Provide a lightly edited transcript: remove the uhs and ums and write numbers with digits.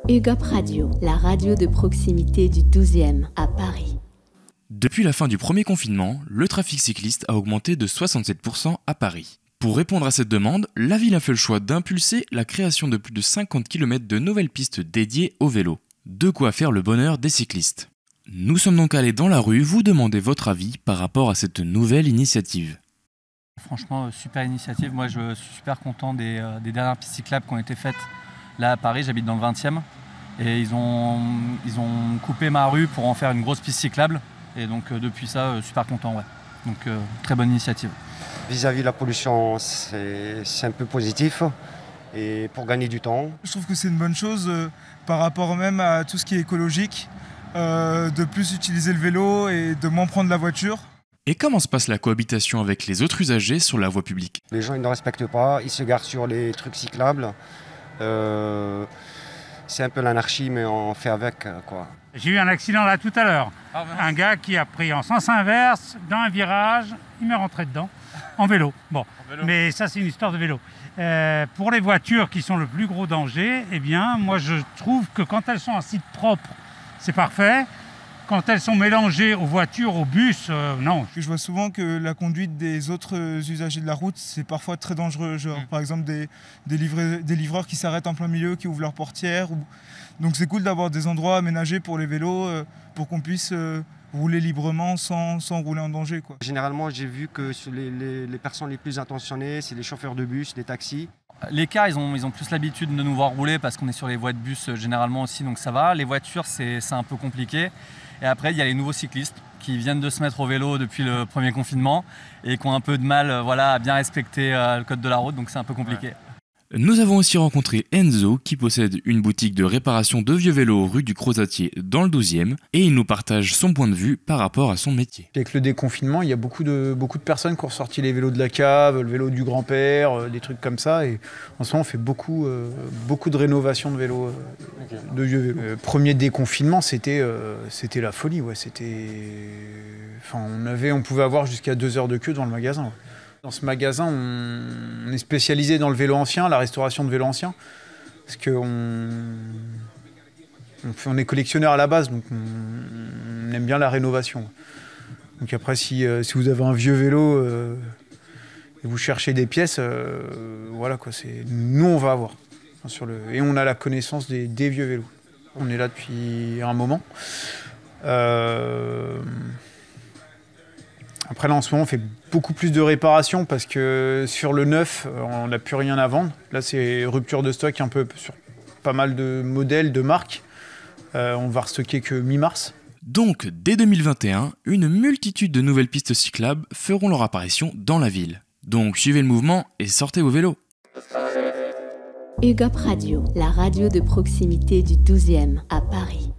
UGOP Radio, la radio de proximité du 12e à Paris. Depuis la fin du premier confinement, le trafic cycliste a augmenté de 67% à Paris. Pour répondre à cette demande, la ville a fait le choix d'impulser la création de plus de 50 km de nouvelles pistes dédiées au vélo. De quoi faire le bonheur des cyclistes. Nous sommes donc allés dans la rue vous demander votre avis par rapport à cette nouvelle initiative. Franchement, super initiative. Moi, je suis super content des dernières pistes cyclables qui ont été faites là à Paris. J'habite dans le 20e et ils ont coupé ma rue pour en faire une grosse piste cyclable. Et donc, depuis ça, super content. Ouais. Donc, très bonne initiative. Vis-à-vis de la pollution, c'est un peu positif. Et pour gagner du temps. Je trouve que c'est une bonne chose par rapport même à tout ce qui est écologique, de plus utiliser le vélo et de moins prendre la voiture. Et comment se passe la cohabitation avec les autres usagers sur la voie publique ? Les gens ils ne respectent pas, ils se garent sur les trucs cyclables. C'est un peu l'anarchie, mais on fait avec, quoi. J'ai eu un accident là tout à l'heure. Un gars qui a pris en sens inverse dans un virage, il m'est rentré dedans en vélo. Bon, mais ça c'est une histoire de vélo. Pour les voitures qui sont le plus gros danger, eh bien, moi je trouve que quand elles sont en site propre, c'est parfait. Quand elles sont mélangées aux voitures, aux bus, non. Je vois souvent que la conduite des autres usagers de la route, c'est parfois très dangereux. Genre, par exemple, des livreurs qui s'arrêtent en plein milieu, qui ouvrent leurs portières. Donc c'est cool d'avoir des endroits aménagés pour les vélos, pour qu'on puisse rouler librement sans rouler en danger, quoi. Généralement, j'ai vu que les personnes les plus intentionnées, c'est les chauffeurs de bus, les taxis. Les cars, ils ont plus l'habitude de nous voir rouler parce qu'on est sur les voies de bus généralement aussi, donc ça va. Les voitures, c'est un peu compliqué. Et après, il y a les nouveaux cyclistes qui viennent de se mettre au vélo depuis le premier confinement et qui ont un peu de mal à bien respecter le code de la route, donc c'est un peu compliqué. Ouais. Nous avons aussi rencontré Enzo qui possède une boutique de réparation de vieux vélos rue du Crozatier dans le 12e et il nous partage son point de vue par rapport à son métier. Avec le déconfinement, il y a beaucoup de personnes qui ont ressorti les vélos de la cave, le vélo du grand-père, des trucs comme ça. Et en ce moment, on fait beaucoup de rénovation de vélos, de vieux vélos. Premier déconfinement, c'était la folie. Ouais. On pouvait avoir jusqu'à 2 heures de queue dans le magasin. Ouais. Dans ce magasin, on est spécialisé dans le vélo ancien, la restauration de vélos anciens. Parce qu'on est collectionneur à la base, donc on aime bien la rénovation. Donc après, si vous avez un vieux vélo et vous cherchez des pièces, voilà quoi, nous on va avoir. Et on a la connaissance des vieux vélos. On est là depuis un moment. Après là en ce moment on fait beaucoup plus de réparations parce que sur le neuf on n'a plus rien à vendre. Là c'est rupture de stock un peu sur pas mal de modèles, de marques. On va restocker que mi-mars. Donc dès 2021, une multitude de nouvelles pistes cyclables feront leur apparition dans la ville. Donc suivez le mouvement et sortez vos vélos. UGOP Radio, la radio de proximité du 12e à Paris.